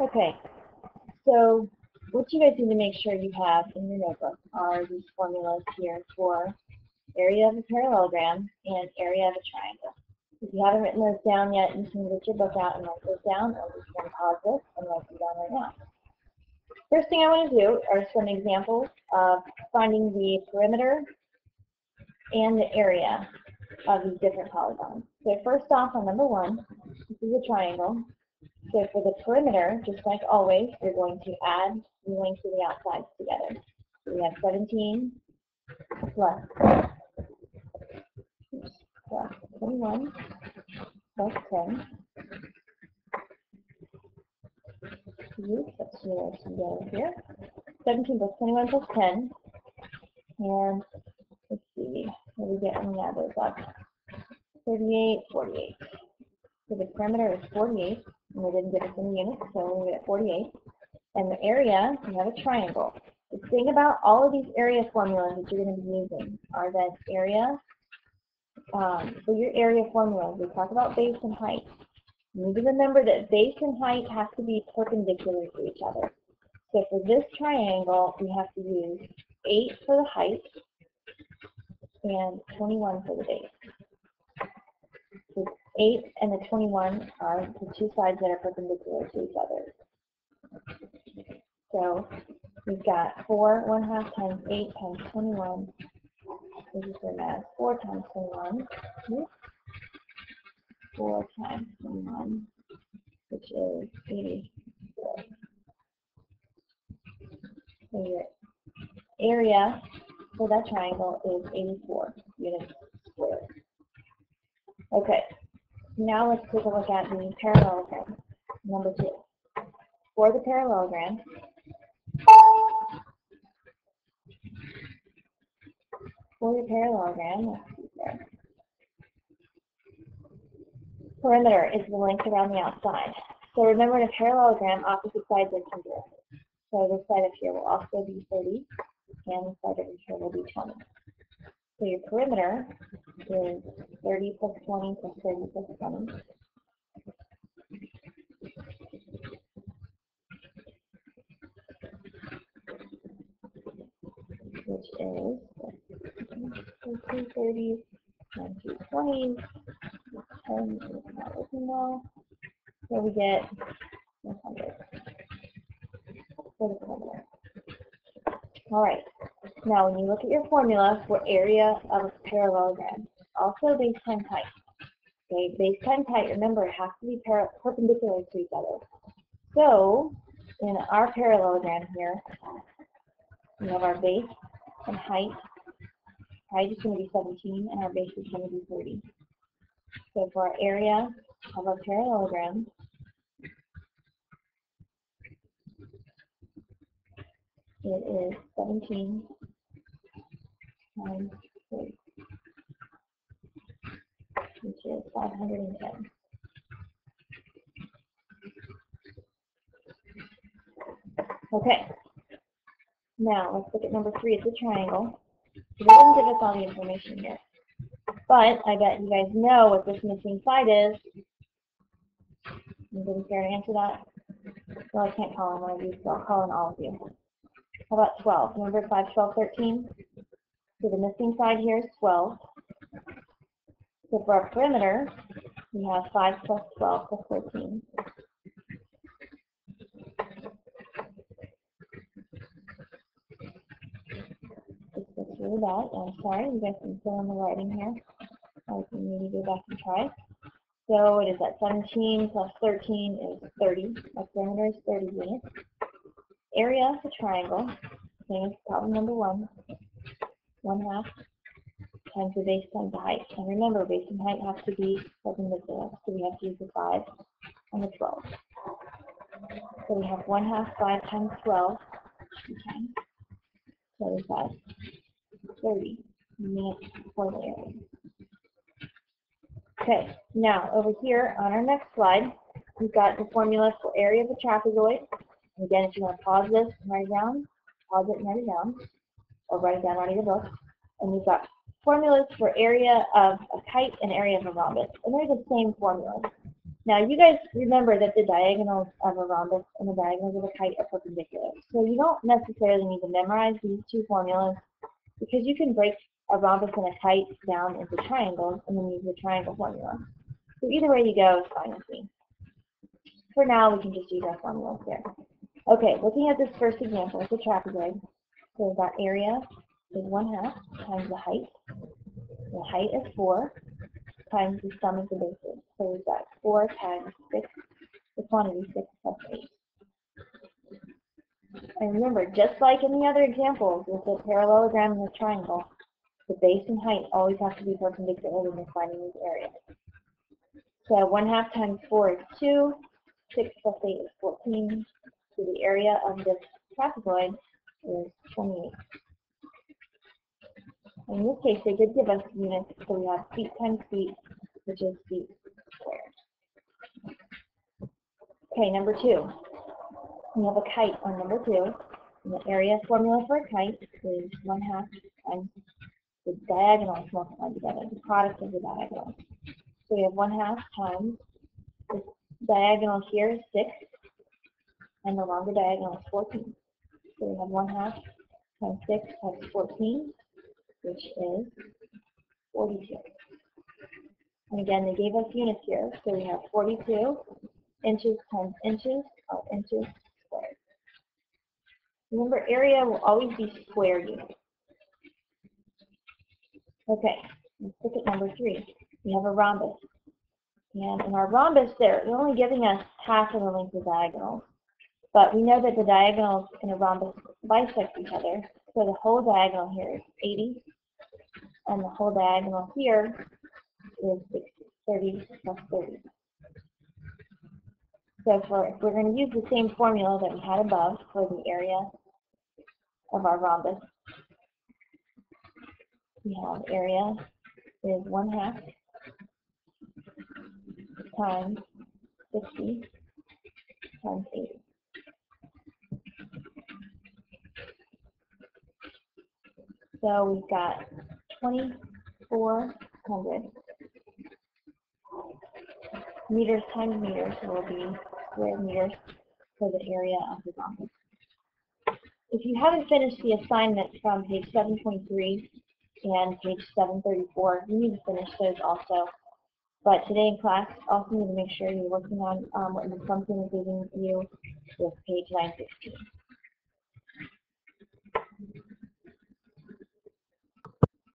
Okay, so what you guys need to make sure you have in your notebook are these formulas here for area of a parallelogram and area of a triangle. If you haven't written those down yet, you can get your book out and write those down, or you can pause this and write them down right now. First thing I want to do are some examples of finding the perimeter and the area of these different polygons. So first off, on number 1, this is a triangle. So for the perimeter, just like always, we're going to add the lengths of the outsides together. So we have 17 plus 21 plus 10. Let's do together here. 17 plus 21 plus 10. And let's see, what do we get when we add those up? 38, 48. So the perimeter is 48, and they didn't give us any units, so we get 48. And the area, we have a triangle. The thing about all of these area formulas that you're going to be using are that area, for your area formulas, we talk about base and height. You need to remember that base and height have to be perpendicular to each other. So for this triangle, we have to use 8 for the height and 21 for the base. The 8 and the 21 are the two sides that are perpendicular to each other. So we've got 4 1/2 times 8 times 21. This is the math. 4 times 21. 4 times 21, which is 84. So your area for that triangle is 84 units squared. Okay, now let's take a look at the parallelogram, number 2. For the parallelogram, let's see there. Perimeter is the length around the outside. So remember, in a parallelogram, opposite sides are congruent. So this side of here will also be 30, and this side over here will be 20. So your perimeter is 30 plus 20 plus 30 plus 20. Which is 230 and 220, 10 is not working well. So we get 100 for the perimeter. All right. Now, when you look at your formula for area of a parallelogram, also base times height. Okay, base times height, remember, it has to be perpendicular to each other. So, in our parallelogram here, we have our base and height. Height is going to be 17, and our base is going to be 30. So, for our area of our parallelogram, it is 17 times 30, which is 510. Okay. Now, let's look at number 3. It's a triangle. It doesn't give us all the information here. But I bet you guys know what this missing side is. Anybody care to answer that? Well, I can't call on one of you, so I'll call on all of you. How about 12? Remember 5, 12, 13? So the missing side here is 12. So for our perimeter, we have 5 plus 12 plus 13. Just go through that. I'm sorry, you guys can fill in the writing here. I can maybe go back and try. So it is that 17 plus 13 is 30. Our perimeter is 30 units. Area of the triangle, same as problem number 1, 1/2 times the base times the height. And remember, base and height have to be perpendicular, so we have to use the 5 and the 12. So we have 1/2 5 times 12, 2 times 35, 30 units for the area. Okay, now over here on our next slide, we've got the formula for area of a trapezoid. Again, if you want to pause this and write it down, pause it and write it down, or write it down out of your book. And we've got formulas for area of a kite and area of a rhombus. And they're the same formulas. Now you guys remember that the diagonals of a rhombus and the diagonals of a kite are perpendicular. So you don't necessarily need to memorize these two formulas because you can break a rhombus and a kite down into triangles and then use the triangle formula. So either way you go is fine with me. For now, we can just use our formulas there. Okay, looking at this first example, it's a trapezoid. So we've got area is 1/2 times the height. The height is 4 times the sum of the bases. So we've got 4 times 6, the quantity 6 plus 8. And remember, just like in the other examples with the parallelogram and the triangle, the base and height always have to be perpendicular when you're finding these areas. So 1/2 times 4 is 2, 6 plus 8 is 14, so the area of this trapezoid is 28. In this case, they did give us units, so we have feet times feet, which is feet squared. Okay, number 2. We have a kite on number 2, and the area formula for a kite is 1/2 times the diagonals multiplied together, the product of the diagonals. So we have 1/2 times this diagonal here is 6, and the longer diagonal is 14. So we have 1/2 times 6 times 14, which is 42. And again, they gave us units here, so we have 42 inches times inches are inches squared. Remember, area will always be square units. Okay, let's look at number 3. We have a rhombus. And in our rhombus, they're only giving us half of the length of diagonals. But we know that the diagonals in a rhombus bisect each other. So the whole diagonal here is 80. And the whole diagonal here is 60, 30 plus 30. So if we're going to use the same formula that we had above for the area of our rhombus, we have area is 1/2 times 60 times 80. So we've got 2,400 meters times meters will be square meters for the area of the rhombus. If you haven't finished the assignment from page 7.3 and page 734, you need to finish those also. But today in class, also need to make sure you're working on what the assumption is giving you with page 916.